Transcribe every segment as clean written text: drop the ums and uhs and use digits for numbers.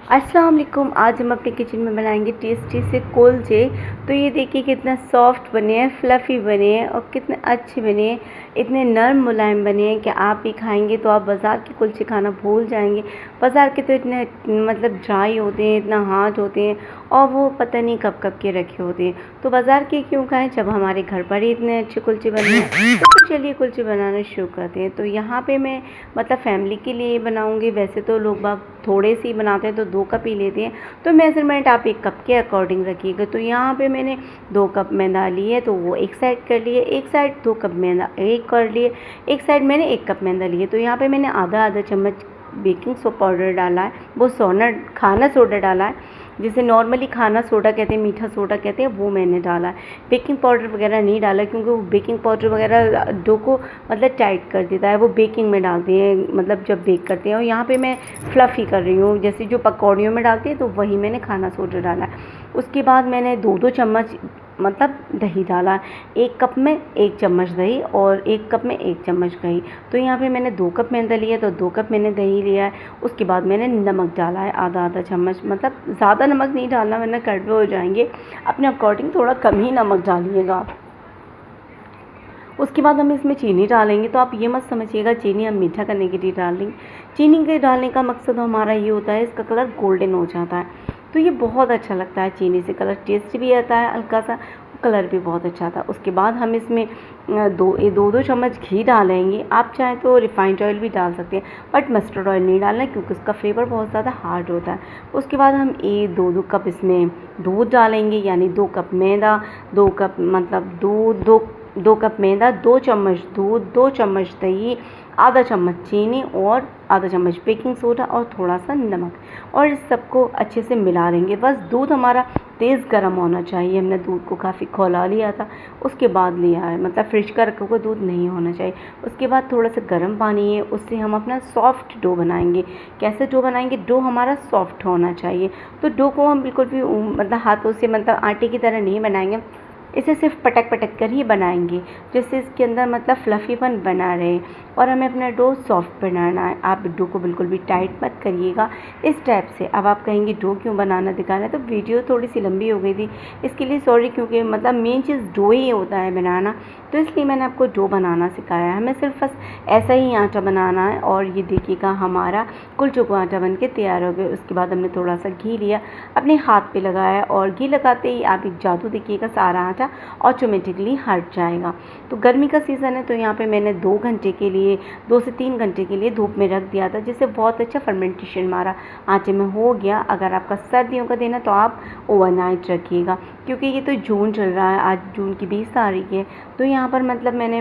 अस्सलाम वालेकुम। आज हम अपने किचन में बनाएंगे टेस्टी से कुलचे। तो ये देखिए कितना सॉफ्ट बने हैं, फ्लफ़ी बने हैं और कितने अच्छे बने हैं। इतने नरम मुलायम बने हैं कि आप भी खाएंगे तो आप बाज़ार के कुलचे खाना भूल जाएंगे। बाज़ार के तो इतने मतलब ड्राई होते हैं, इतना हार्ड होते हैं और वो पता नहीं कब कब के रखे होते हैं। तो बाज़ार के क्यों खाएं जब हमारे घर पर ही इतने अच्छे कुलचे बन रहे हैं। तो फिर चलिए कुलचे बनाना शुरू करते हैं। तो यहाँ पे मैं मतलब फैमिली के लिए बनाऊँगी। वैसे तो लोग बाग थोड़े से ही बनाते हैं तो 2 कप ही लेते हैं। तो मेज़रमेंट आप 1 कप के अकॉर्डिंग रखिएगा। तो यहाँ पे मैंने 2 कप मैदा लिए तो वो एक साइड कर लिए, एक साइड 2 कप मैदा एक कर लिए, एक साइड मैंने 1 कप मैदा लिए। तो यहाँ पे मैंने आधा चम्मच बेकिंग पाउडर डाला है, वो खाना सोडा डाला है, जिसे नॉर्मली खाना सोडा कहते हैं, मीठा सोडा कहते हैं, वो मैंने डाला है। बेकिंग पाउडर वगैरह नहीं डाला क्योंकि वो बेकिंग पाउडर वगैरह डो को मतलब टाइट कर देता है। वो बेकिंग में डालते हैं मतलब जब बेक करते हैं। और यहाँ पे मैं फ्लफ़ी कर रही हूँ, जैसे जो पकौड़ियों में डालते हैं तो वही मैंने खाना सोडा डाला है। उसके बाद मैंने 2-2 चम्मच मतलब दही डाला। 1 कप में 1 चम्मच दही और 1 कप में 1 चम्मच दही। तो यहाँ पे मैंने 2 कप मैदा लिया तो 2 कप मैंने दही लिया है। उसके बाद मैंने नमक डाला है आधा चम्मच, मतलब ज़्यादा नमक नहीं डालना वरना कड़वे हो जाएंगे। अपने अकॉर्डिंग थोड़ा कम ही नमक डालिएगा आप। उसके बाद हम इसमें चीनी डालेंगे। तो आप ये मत समझिएगा चीनी हम मीठा करने के लिए डाल देंगे। चीनी के डालने का मकसद हमारा ये होता है इसका कलर गोल्डन हो जाता है, तो ये बहुत अच्छा लगता है। चीनी से कलर टेस्ट भी आता है हल्का सा, कलर भी बहुत अच्छा आता है। उसके बाद हम इसमें दो चम्मच घी डालेंगे। आप चाहें तो रिफाइंड ऑयल भी डाल सकते हैं, बट मस्टर्ड ऑयल नहीं डालना क्योंकि उसका फ्लेवर बहुत ज़्यादा हार्ड होता है। उसके बाद हम 2 कप इसमें दूध डालेंगे, यानी 2 कप मैदा, 2 कप मतलब दूध, 2 कप मैदा, 2 चम्मच दूध, 2 चम्मच दही, आधा चम्मच चीनी और आधा चम्मच बेकिंग सोडा और थोड़ा सा नमक, और इस सबको अच्छे से मिला लेंगे। बस दूध हमारा तेज़ गर्म होना चाहिए। हमने दूध को काफ़ी खौला लिया था, उसके बाद लिया है, मतलब फ्रिज का रखा हुआ दूध नहीं होना चाहिए। उसके बाद थोड़ा सा गर्म पानी है, उससे हम अपना सॉफ्ट डो बनाएंगे। कैसे डो बनाएंगे? डो हमारा सॉफ्ट होना चाहिए। तो डो को हम बिल्कुल भी मतलब हाथों से मतलब आटे की तरह नहीं बनाएंगे, इसे सिर्फ पटक पटक कर ही बनाएंगे, जिससे इसके अंदर मतलब फ्लफ़ीपन बना रहे। और हमें अपना डो सॉफ्ट बनाना है। आप डो को बिल्कुल भी टाइट मत करिएगा, इस टाइप से। अब आप कहेंगे डो क्यों बनाना दिखाना है, तो वीडियो थोड़ी सी लंबी हो गई थी, इसके लिए सॉरी, क्योंकि मतलब मेन चीज़ डो ही होता है बनाना, तो इसलिए मैंने आपको डो बनाना सिखाया है। हमें सिर्फ बस ऐसा ही आटा बनाना है। और ये देखिएगा हमारा कुलचों का आटा बन के तैयार हो गया। उसके बाद हमने थोड़ा सा घी लिया, अपने हाथ पे लगाया और घी लगाते ही आप एक जादू देखिएगा, सारा आटा ऑटोमेटिकली हट जाएगा। तो गर्मी का सीज़न है तो यहाँ पे मैंने 2 घंटे के लिए, 2 से 3 घंटे के लिए धूप में रख दिया था, जिससे बहुत अच्छा फर्मेंटेशन हमारा आटे में हो गया। अगर आपका सर्दियों का दिन है तो आप ओवरनाइट रखिएगा, क्योंकि ये तो जून चल रहा है, आज जून की 20 तारीख है। तो यहाँ पर मतलब मैंने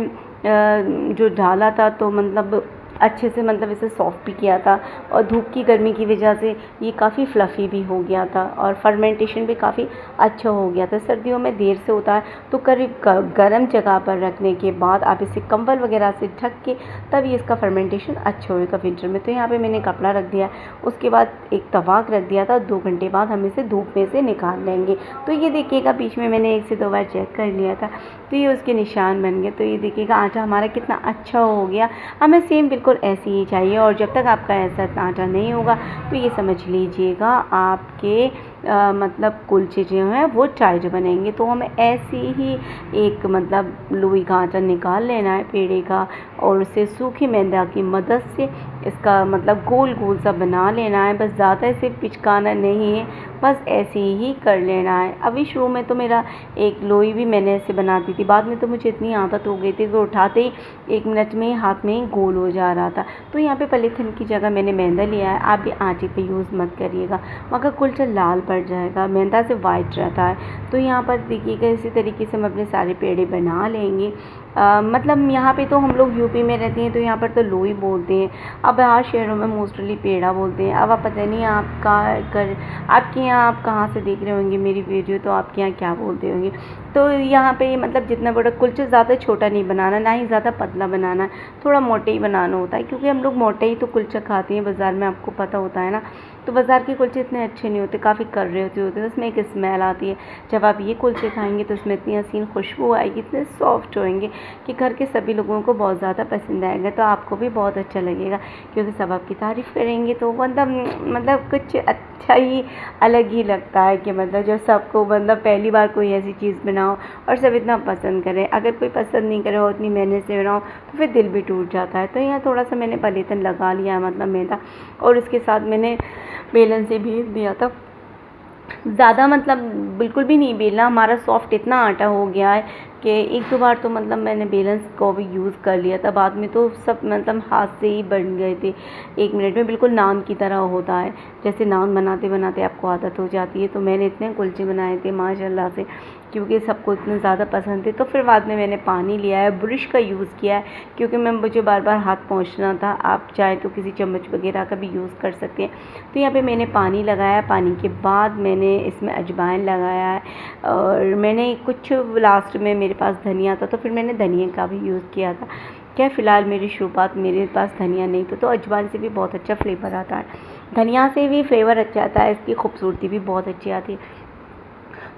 जो डाला था तो मतलब अच्छे से मतलब इसे सॉफ्ट भी किया था, और धूप की गर्मी की वजह से ये काफ़ी फ्लफ़ी भी हो गया था और फर्मेंटेशन भी काफ़ी अच्छा हो गया था। सर्दियों में देर से होता है, तो करीब गर्म जगह पर रखने के बाद आप इसे कंबल वगैरह से ढक के तब ये इसका फर्मेंटेशन अच्छा होगा विंटर में। तो यहाँ पे मैंने कपड़ा रख दिया, उसके बाद एक तवा रख दिया था। 2 घंटे बाद हम इसे धूप में से निकाल लेंगे। तो ये देखिएगा बीच में मैंने 1 से 2 बार चेक कर लिया था, तो ये उसके निशान बन गए। तो ये देखिएगा आटा हमारा कितना अच्छा हो गया। हमें सेम बिल्कुल ऐसे ही चाहिए, और जब तक आपका ऐसा आटा नहीं होगा तो ये समझ लीजिएगा आपके मतलब कुलचे जो हैं वो टाइट बनेंगे। तो हमें ऐसे ही एक मतलब लोई का आटा निकाल लेना है पेड़े का, और उसे सूखी मैदा की मदद से इसका मतलब गोल गोल सा बना लेना है। बस ज़्यादा इसे पिचकाना नहीं है, बस ऐसे ही कर लेना है। अभी शुरू में तो मेरा एक लोई भी मैंने ऐसे बनाती थी, बाद में तो मुझे इतनी आदत हो गई थी कि उठाते ही 1 मिनट में हाथ में ही गोल हो जा रहा था। तो यहाँ पे पॉलीथिन की जगह मैंने मैदा लिया है। आप भी आटे पे यूज़ मत करिएगा, मगर कुलचा लाल पड़ जाएगा, मैदा से वाइट रहता है। तो यहाँ पर देखिएगा इसी तरीके से हम अपने सारे पेड़े बना लेंगे। मतलब यहाँ पे तो हम लोग यूपी में रहते हैं तो यहाँ पर तो लोई बोलते हैं। अब बाहर शहरों में मोस्टली पेड़ा बोलते हैं। अब आप पता नहीं आपके यहाँ आप कहाँ से देख रहे होंगे मेरी वीडियो, तो आपके यहाँ क्या बोलते होंगे। तो यहाँ पे मतलब जितना बड़ा कुलचा, ज़्यादा छोटा नहीं बनाना, ना ही ज़्यादा पतला बनाना, थोड़ा मोटे ही बनाना होता है, क्योंकि हम लोग मोटे ही तो कुलचा खाते हैं बाज़ार में, आपको पता होता है ना। तो बाज़ार के कुलचे इतने अच्छे नहीं होते, काफ़ी कर्रे होते हैं, उसमें एक स्मेल आती है। जब आप ये कुलचे खाएंगे तो उसमें इतनी हसीन खुशबू आएगी, इतने सॉफ्ट होंगे, कि घर के सभी लोगों को बहुत ज़्यादा पसंद आएगा, तो आपको भी बहुत अच्छा लगेगा, क्योंकि सब आपकी तारीफ़ करेंगे तो मतलब कुछ अच्छा ही अलग ही लगता है कि मतलब जब सबको मतलब पहली बार कोई ऐसी चीज़ बनाओ और सब इतना पसंद करें। अगर कोई पसंद नहीं करे और इतनी मेहनत से बनाओ तो फिर दिल भी टूट जाता है। तो यहाँ थोड़ा सा मैंने पलेतन लगा लिया मतलब मैदा, और उसके साथ मैंने बेलन से भीग दिया था। ज़्यादा मतलब बिल्कुल भी नहीं बेलना, हमारा सॉफ्ट इतना आटा हो गया है कि एक दो बार तो मतलब मैंने बेलन को भी यूज़ कर लिया था, बाद में तो सब मतलब हाथ से ही बन गए थे 1 मिनट में, बिल्कुल नान की तरह होता है। जैसे नान बनाते बनाते आपको आदत हो जाती है। तो मैंने इतने कुलचे बनाए थे माशाल्लाह से, क्योंकि सबको इतने ज़्यादा पसंद थे। तो फिर बाद में मैंने पानी लिया है, ब्रश का यूज़ किया है, क्योंकि मुझे बार बार हाथ पोंछना था। आप चाहे तो किसी चम्मच वगैरह का भी यूज़ कर सकते हैं। तो यहाँ पे मैंने पानी लगाया, पानी के बाद मैंने इसमें अजवाइन लगाया है, और मैंने कुछ लास्ट में मेरे पास धनिया था तो फिर मैंने धनिया का भी यूज़ किया था। क्या फ़िलहाल मेरी शुरुआत मेरे पास धनिया नहीं था, तो अजवाइन से भी बहुत अच्छा फ्लेवर आता है, धनिया से भी फ्लेवर अच्छा आता है, इसकी खूबसूरती भी बहुत अच्छी आती है।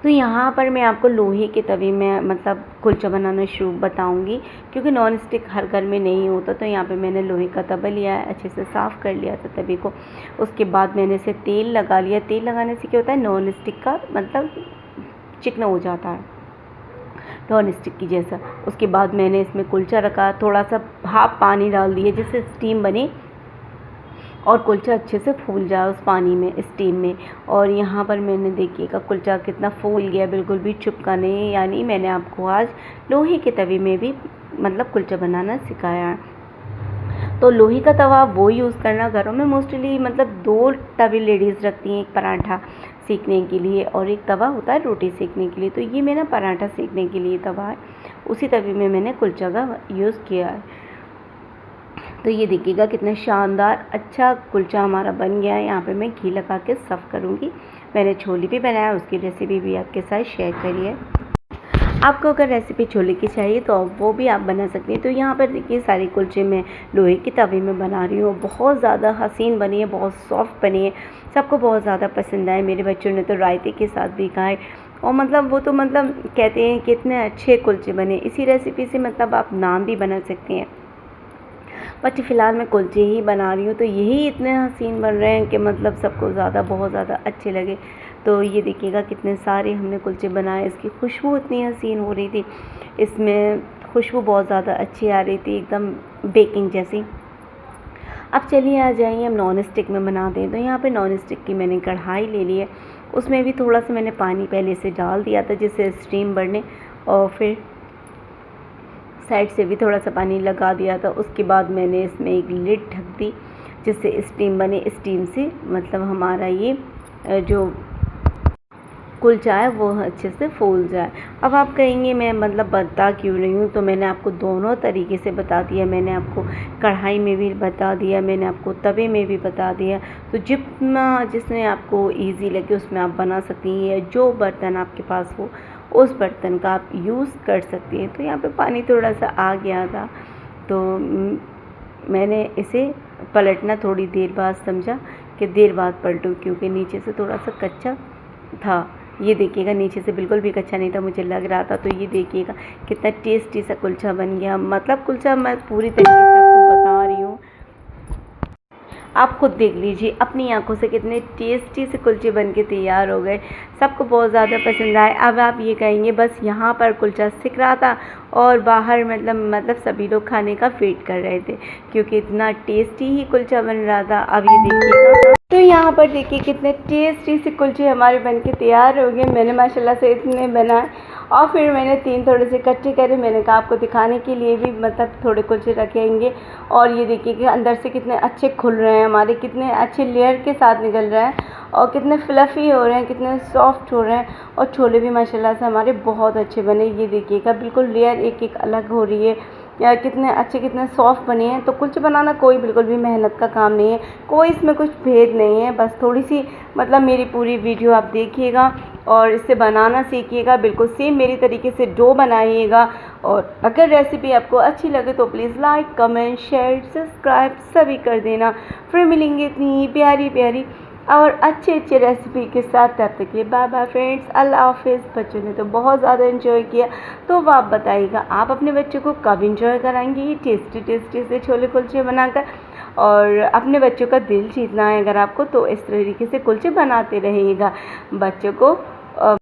तो यहाँ पर मैं आपको लोहे के तवे में मतलब कुलचा बनाना शुरू बताऊँगी, क्योंकि नॉन स्टिक हर घर में नहीं होता। तो यहाँ पे मैंने लोहे का तवा लिया है, अच्छे से साफ़ कर लिया था तवे को। उसके बाद मैंने इसे तेल लगा लिया। तेल लगाने से क्या होता है, नॉन स्टिक का मतलब चिकना हो जाता है, नॉन स्टिक की जैसा। उसके बाद मैंने इसमें कुलचा रखा, थोड़ा सा हाफ पानी डाल दिए जिससे स्टीम बने और कुलचा अच्छे से फूल जाए उस पानी में, स्टीम में। और यहाँ पर मैंने देखिएगा कुलचा कितना फूल गया, बिल्कुल भी चिपका नहीं। यानी मैंने आपको आज लोहे के तवे में भी मतलब कुलचा बनाना सिखाया है। तो लोहे का तवा वो यूज़ करना, घरों में मोस्टली मतलब 2 तवे लेडीज़ रखती हैं, एक पराठा सेकने के लिए और एक तवा होता है रोटी सेकने के लिए। तो ये मेरा पराठा सेकने के लिए तवा है, उसी तवे में मैंने कुलचा का यूज़ किया है। तो ये देखिएगा कितना शानदार अच्छा कुलचा हमारा बन गया है। यहाँ पे मैं घी लगा के सर्व करूँगी। मैंने छोले भी बनाया, उसकी रेसिपी भी आपके साथ शेयर करी है। आपको अगर रेसिपी छोले की चाहिए तो वो भी आप बना सकते हैं। तो यहाँ पर देखिए सारे कुलचे मैं लोहे की तवे में बना रही हूँ। बहुत ज़्यादा हसीन बनी है, बहुत सॉफ्ट बनी है, सबको बहुत ज़्यादा पसंद आए। मेरे बच्चों ने तो रायते के साथ भी खाए, और मतलब वो तो मतलब कहते हैं कि इतने अच्छे कुलचे बने। इसी रेसिपी से मतलब आप नान भी बना सकते हैं, बट फ़िलहाल मैं कुलचे ही बना रही हूँ। तो यही इतने हसीन बन रहे हैं कि मतलब सबको बहुत ज़्यादा अच्छे लगे। तो ये देखिएगा कितने सारे हमने कुलचे बनाए, इसकी खुशबू इतनी हसीन हो रही थी, इसमें खुशबू बहुत ज़्यादा अच्छी आ रही थी, एकदम बेकिंग जैसी। अब चलिए आ जाइए हम नॉन स्टिक में बनाते हैं। तो यहाँ पे नॉन स्टिक की मैंने कढ़ाई ले ली है, उसमें भी थोड़ा सा मैंने पानी पहले से डाल दिया था जिससे स्टीम बढ़ने, और फिर साइड से भी थोड़ा सा पानी लगा दिया था। उसके बाद मैंने इसमें एक लिड ढक दी जिससे स्टीम बने, स्टीम से मतलब हमारा ये जो कुलचा है वो अच्छे से फूल जाए। अब आप कहेंगे मैं मतलब बता क्यों रही हूँ, तो मैंने आपको दोनों तरीके से बता दिया। मैंने आपको कढ़ाई में भी बता दिया, मैंने आपको तवे में भी बता दिया। तो जिसमें आपको इजी लगे उसमें आप बना सकती हैं, जो बर्तन आपके पास हो उस बर्तन का आप यूज़ कर सकती हैं। तो यहाँ पे पानी थोड़ा सा आ गया था, तो मैंने इसे पलटना थोड़ी देर बाद समझा कि देर बाद पलटूँ, क्योंकि नीचे से थोड़ा सा कच्चा था। ये देखिएगा नीचे से बिल्कुल भी कच्चा नहीं था, मुझे लग रहा था। तो ये देखिएगा कितना टेस्टी सा कुलचा बन गया। मतलब कुलचा मैं पूरी तरीके से आपको बता रही हूँ, आप खुद देख लीजिए अपनी आंखों से कितने टेस्टी से कुलचे बन के तैयार हो गए। सबको बहुत ज़्यादा पसंद आए। अब आप ये कहेंगे बस यहाँ पर कुलचा सिक रहा था और बाहर मतलब सभी लोग खाने का वेट कर रहे थे, क्योंकि इतना टेस्टी ही कुलचा बन रहा था। अब ये देखिएगा, तो यहाँ पर देखिए कितने टेस्टी से कुलचे हमारे बन के तैयार हो गए। मैंने माशाल्लाह से इतने बनाए, और फिर मैंने 3 थोड़े से कच्चे करे। मैंने कहा आपको दिखाने के लिए भी मतलब थोड़े कुलचे रखेंगे। और ये देखिए कि अंदर से कितने अच्छे खुल रहे हैं हमारे, कितने अच्छे लेयर के साथ निकल रहे हैं, और कितने फ्लफ़ी हो रहे हैं, कितने सॉफ्ट हो रहे हैं। और छोले भी माशाल्लाह से हमारे बहुत अच्छे बने। ये देखिएगा बिल्कुल लेयर एक एक अलग हो रही है, या कितने अच्छे कितने सॉफ्ट बने हैं। तो कुलचे बनाना कोई बिल्कुल भी मेहनत का काम नहीं है, कोई इसमें कुछ भेद नहीं है। बस थोड़ी सी मतलब मेरी पूरी वीडियो आप देखिएगा और इससे बनाना सीखिएगा। बिल्कुल सेम मेरी तरीके से डो बनाइएगा। और अगर रेसिपी आपको अच्छी लगे तो please like, comment, share, subscribe सभी कर देना। फिर मिलेंगे इतनी प्यारी प्यारी और अच्छे अच्छे रेसिपी के साथ। तब तक के लिए बाय बाय फ्रेंड्स, अल्लाह हाफिज़। बच्चों ने तो बहुत ज़्यादा इन्जॉय किया, तो वो आप बताइएगा आप अपने बच्चों को कब इन्जॉय कराएंगे ये टेस्टी टेस्टी से छोले कुलचे बनाकर। और अपने बच्चों का दिल जीतना है अगर आपको, तो इस तरीके से कुलचे बनाते रहिएगा। बच्चों को